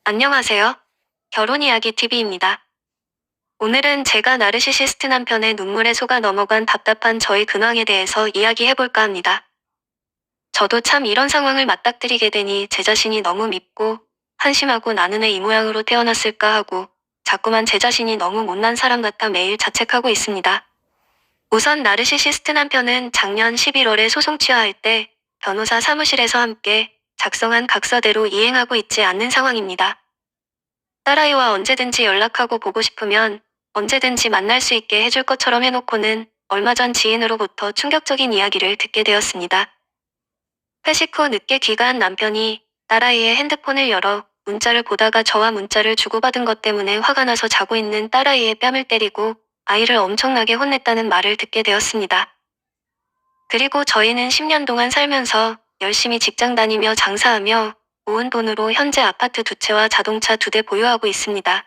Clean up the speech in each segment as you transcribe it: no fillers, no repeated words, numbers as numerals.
안녕하세요. 결혼이야기TV입니다. 오늘은 제가 나르시시스트 남편의 눈물에 속아 넘어간 답답한 저의 근황에 대해서 이야기해볼까 합니다. 저도 참 이런 상황을 맞닥뜨리게 되니 제 자신이 너무 밉고 한심하고 나는 왜 이 모양으로 태어났을까 하고 자꾸만 제 자신이 너무 못난 사람 같아 매일 자책하고 있습니다. 우선 나르시시스트 남편은 작년 11월에 소송 취하할 때 변호사 사무실에서 함께 작성한 각서대로 이행하고 있지 않는 상황입니다. 딸아이와 언제든지 연락하고 보고 싶으면 언제든지 만날 수 있게 해줄 것처럼 해놓고는 얼마 전 지인으로부터 충격적인 이야기를 듣게 되었습니다. 회식 후 늦게 귀가한 남편이 딸아이의 핸드폰을 열어 문자를 보다가 저와 문자를 주고받은 것 때문에 화가 나서 자고 있는 딸아이의 뺨을 때리고 아이를 엄청나게 혼냈다는 말을 듣게 되었습니다. 그리고 저희는 10년 동안 살면서 열심히 직장 다니며 장사하며 모은 돈으로 현재 아파트 2채와 자동차 2대 보유하고 있습니다.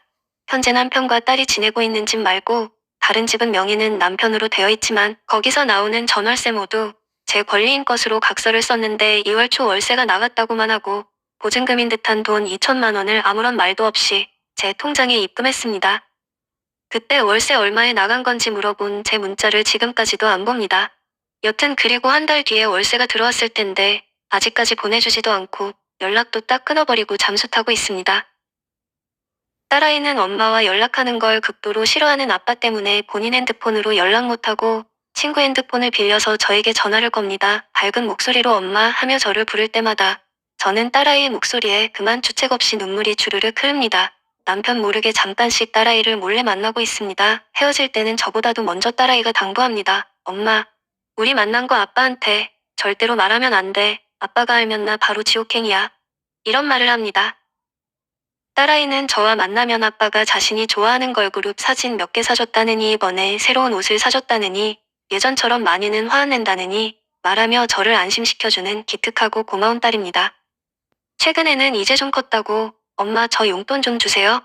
현재 남편과 딸이 지내고 있는 집 말고 다른 집은 명의는 남편으로 되어 있지만 거기서 나오는 전월세 모두 제 권리인 것으로 각서를 썼는데 2월 초 월세가 나갔다고만 하고 보증금인 듯한 돈 2천만 원을 아무런 말도 없이 제 통장에 입금했습니다. 그때 월세 얼마에 나간 건지 물어본 제 문자를 지금까지도 안 봅니다. 여튼 그리고 한 달 뒤에 월세가 들어왔을 텐데 아직까지 보내주지도 않고 연락도 딱 끊어버리고 잠수 타고 있습니다. 딸아이는 엄마와 연락하는 걸 극도로 싫어하는 아빠 때문에 본인 핸드폰으로 연락 못하고 친구 핸드폰을 빌려서 저에게 전화를 겁니다. 밝은 목소리로 엄마 하며 저를 부를 때마다 저는 딸아이의 목소리에 그만 주책 없이 눈물이 주르륵 흐릅니다. 남편 모르게 잠깐씩 딸아이를 몰래 만나고 있습니다. 헤어질 때는 저보다도 먼저 딸아이가 당부합니다. 엄마, 우리 만난 거 아빠한테 절대로 말하면 안 돼. 아빠가 알면 나 바로 지옥행이야. 이런 말을 합니다. 딸아이는 저와 만나면 아빠가 자신이 좋아하는 걸그룹 사진 몇 개 사줬다느니 이번에 새로운 옷을 사줬다느니 예전처럼 많이는 화 안 낸다느니 말하며 저를 안심시켜주는 기특하고 고마운 딸입니다. 최근에는 이제 좀 컸다고 엄마 저 용돈 좀 주세요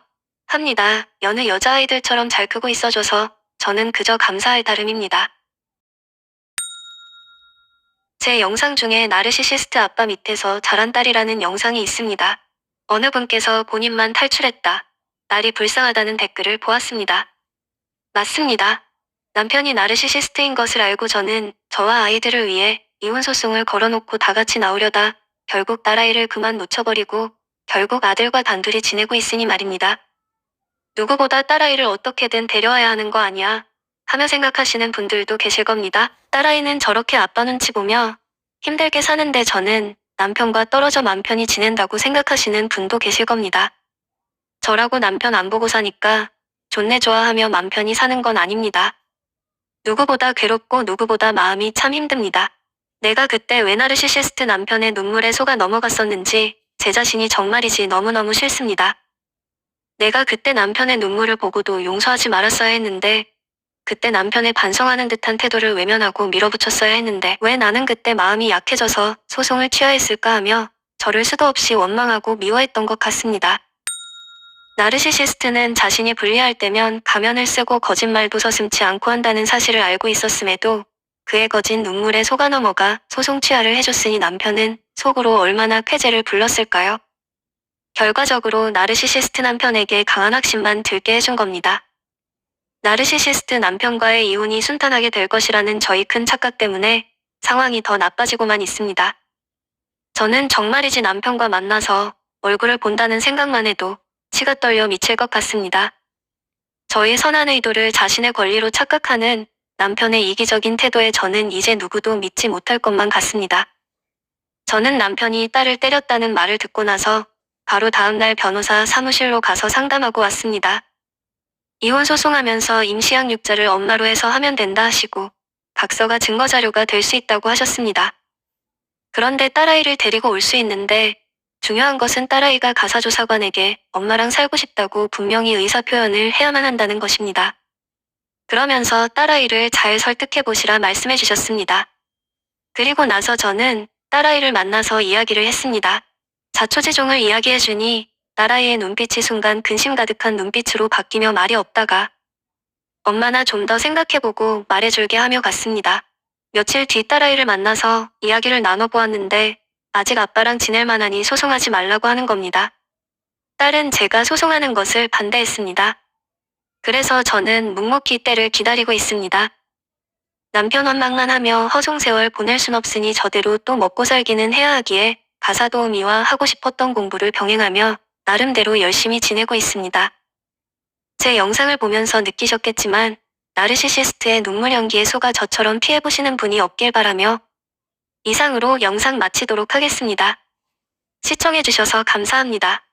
합니다. 여느 여자아이들처럼 잘 크고 있어줘서 저는 그저 감사할 따름입니다. 제 영상 중에 나르시시스트 아빠 밑에서 자란 딸이라는 영상이 있습니다. 어느 분께서 본인만 탈출했다. 딸이 불쌍하다는 댓글을 보았습니다. 맞습니다. 남편이 나르시시스트인 것을 알고 저는 저와 아이들을 위해 이혼소송을 걸어놓고 다 같이 나오려다 결국 딸아이를 그만 놓쳐버리고 결국 아들과 단둘이 지내고 있으니 말입니다. 누구보다 딸아이를 어떻게든 데려와야 하는 거 아니야 하며 생각하시는 분들도 계실 겁니다. 딸아이는 저렇게 아빠 눈치 보며 힘들게 사는데 저는 남편과 떨어져 맘 편히 지낸다고 생각하시는 분도 계실 겁니다. 저라고 남편 안 보고 사니까 좋네 좋아하며 맘 편히 사는 건 아닙니다. 누구보다 괴롭고 누구보다 마음이 참 힘듭니다. 내가 그때 왜 나르시시스트 남편의 눈물에 속아 넘어갔었는지 제 자신이 정말이지 너무너무 싫습니다. 내가 그때 남편의 눈물을 보고도 용서하지 말았어야 했는데 그때 남편의 반성하는 듯한 태도를 외면하고 밀어붙였어야 했는데 왜 나는 그때 마음이 약해져서 소송을 취하했을까 하며 저를 수도 없이 원망하고 미워했던 것 같습니다. 나르시시스트는 자신이 불리할 때면 가면을 쓰고 거짓말도 서슴지 않고 한다는 사실을 알고 있었음에도 그의 거진 눈물에 속아 넘어가 소송 취하를 해줬으니 남편은 속으로 얼마나 쾌재를 불렀을까요? 결과적으로 나르시시스트 남편에게 강한 확신만 들게 해준 겁니다. 나르시시스트 남편과의 이혼이 순탄하게 될 것이라는 저희 큰 착각 때문에 상황이 더 나빠지고만 있습니다. 저는 정말이지 남편과 만나서 얼굴을 본다는 생각만 해도 치가 떨려 미칠 것 같습니다. 저의 선한 의도를 자신의 권리로 착각하는 남편의 이기적인 태도에 저는 이제 누구도 믿지 못할 것만 같습니다. 저는 남편이 딸을 때렸다는 말을 듣고 나서 바로 다음날 변호사 사무실로 가서 상담하고 왔습니다. 이혼 소송하면서 임시양육자를 엄마로 해서 하면 된다 하시고 각서가 증거자료가 될 수 있다고 하셨습니다. 그런데 딸아이를 데리고 올 수 있는데 중요한 것은 딸아이가 가사조사관에게 엄마랑 살고 싶다고 분명히 의사표현을 해야만 한다는 것입니다. 그러면서 딸아이를 잘 설득해보시라 말씀해 주셨습니다. 그리고 나서 저는 딸아이를 만나서 이야기를 했습니다. 자초지종을 이야기해주니 딸아이의 눈빛이 순간 근심 가득한 눈빛으로 바뀌며 말이 없다가 엄마나 좀 더 생각해보고 말해줄게 하며 갔습니다. 며칠 뒤 딸아이를 만나서 이야기를 나눠보았는데 아직 아빠랑 지낼 만하니 소송하지 말라고 하는 겁니다. 딸은 제가 소송하는 것을 반대했습니다. 그래서 저는 묵묵히 때를 기다리고 있습니다. 남편 원망만 하며 허송세월 보낼 순 없으니 저대로 또 먹고 살기는 해야 하기에 가사 도우미와 하고 싶었던 공부를 병행하며 나름대로 열심히 지내고 있습니다. 제 영상을 보면서 느끼셨겠지만 나르시시스트의 눈물 연기에 속아 저처럼 피해보시는 분이 없길 바라며 이상으로 영상 마치도록 하겠습니다. 시청해주셔서 감사합니다.